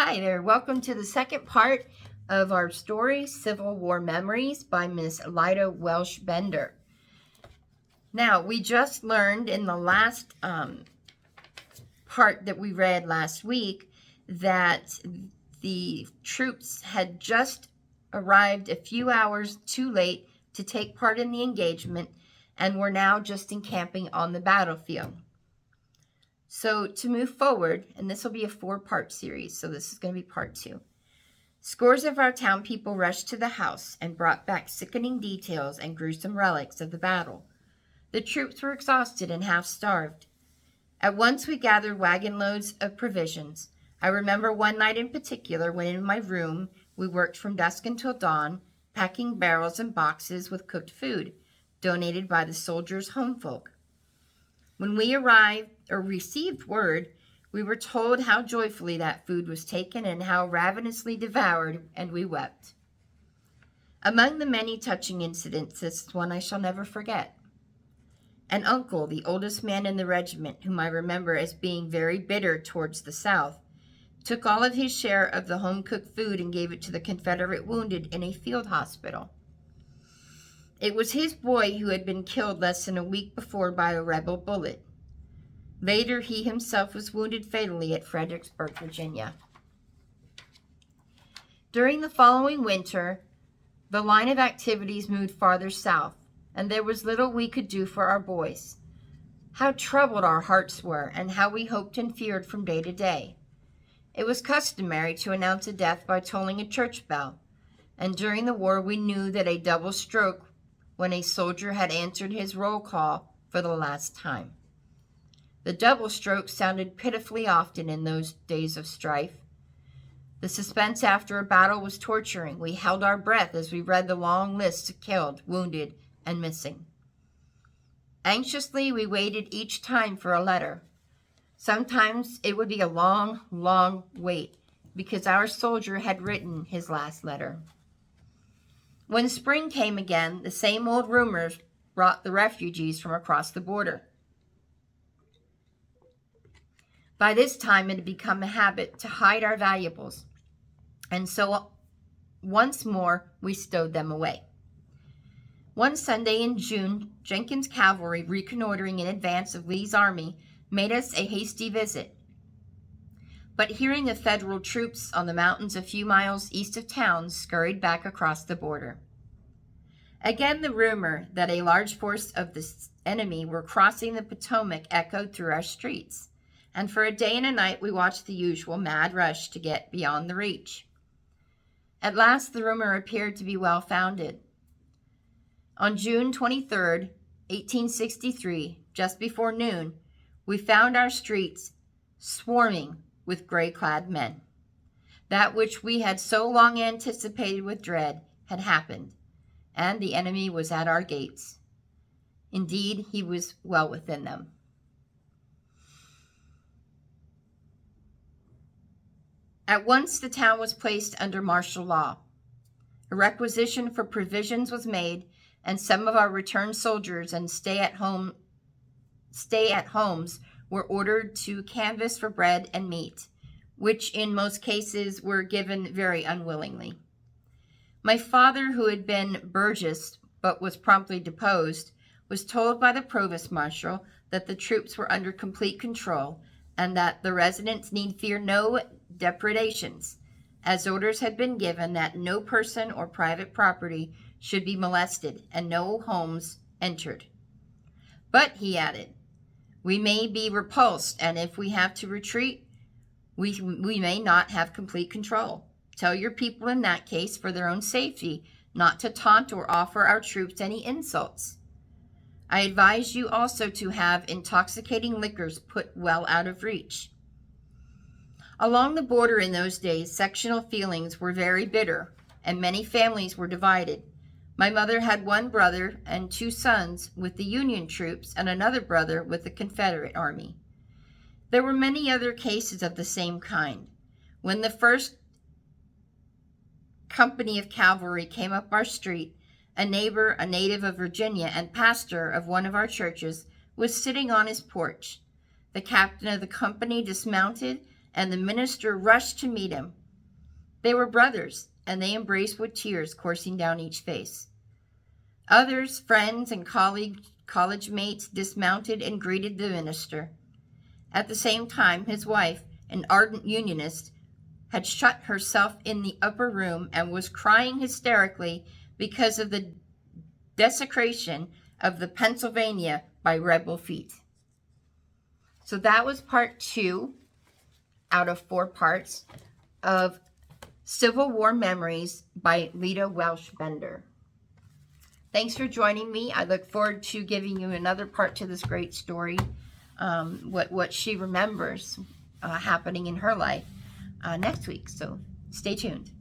Hi there. Welcome to the second part of our story, Civil War Memories by Miss Lida Welsh Bender. Now, we just learned in the last part that we read last week that the troops had just arrived a few hours too late to take part in the engagement and were now just encamping on the battlefield. So to move forward, and this will be a 4-part series, so this is going to be part 2. Scores of our town people rushed to the house and brought back sickening details and gruesome relics of the battle. The troops were exhausted and half-starved. At once we gathered wagon loads of provisions. I remember one night in particular when in my room we worked from dusk until dawn, packing barrels and boxes with cooked food, donated by the soldiers' home folk. When we arrived or received word, we were told how joyfully that food was taken and how ravenously devoured, and we wept. Among the many touching incidents, this is one I shall never forget. An uncle, the oldest man in the regiment, whom I remember as being very bitter towards the South, took all of his share of the home-cooked food and gave it to the Confederate wounded in a field hospital. It was his boy who had been killed less than a week before by a rebel bullet. Later, he himself was wounded fatally at Fredericksburg, Virginia. During the following winter, the line of activities moved farther south, and there was little we could do for our boys. How troubled our hearts were, and how we hoped and feared from day to day. It was customary to announce a death by tolling a church bell, and during the war we knew that a double stroke when a soldier had answered his roll call for the last time. The double stroke sounded pitifully often in those days of strife. The suspense after a battle was torturing. We held our breath as we read the long lists of killed, wounded, and missing. Anxiously, we waited each time for a letter. Sometimes it would be a long, long wait because our soldier had written his last letter. When spring came again, the same old rumors brought the refugees from across the border. By this time, it had become a habit to hide our valuables, and so once more we stowed them away. One Sunday in June, Jenkins' cavalry, reconnoitering in advance of Lee's army, made us a hasty visit. But hearing of Federal troops on the mountains a few miles east of town, scurried back across the border. Again, the rumor that a large force of the enemy were crossing the Potomac echoed through our streets, and for a day and a night we watched the usual mad rush to get beyond the reach. At last, the rumor appeared to be well-founded. On June 23rd, 1863, just before noon, we found our streets swarming with gray-clad men. That which we had so long anticipated with dread had happened, and the enemy was at our gates. Indeed, he was well within them. At once the town was placed under martial law. A requisition for provisions was made, and some of our returned soldiers and stay-at-homes were ordered to canvass for bread and meat, which in most cases were given very unwillingly. My father, who had been Burgess but was promptly deposed, was told by the provost marshal that the troops were under complete control and that the residents need fear no depredations, as orders had been given that no person or private property should be molested and no homes entered. But, he added, we may be repulsed, and if we have to retreat, we may not have complete control. Tell your people in that case, for their own safety, not to taunt or offer our troops any insults. I advise you also to have intoxicating liquors put well out of reach. Along the border in those days, sectional feelings were very bitter, and many families were divided. My mother had one brother and 2 sons with the Union troops and another brother with the Confederate Army. There were many other cases of the same kind. When the first company of cavalry came up our street, a neighbor, a native of Virginia and pastor of one of our churches, was sitting on his porch. The captain of the company dismounted and the minister rushed to meet him. They were brothers, and they embraced with tears coursing down each face. Others, friends and college mates, dismounted and greeted the minister. At the same time, his wife, an ardent Unionist, had shut herself in the upper room and was crying hysterically because of the desecration of the Pennsylvania by rebel feet. So that was part 2 out of 4 parts of Civil War Memories by Lida Welsh Bender. Thanks for joining me. I look forward to giving you another part to this great story, what she remembers happening in her life next week. So stay tuned.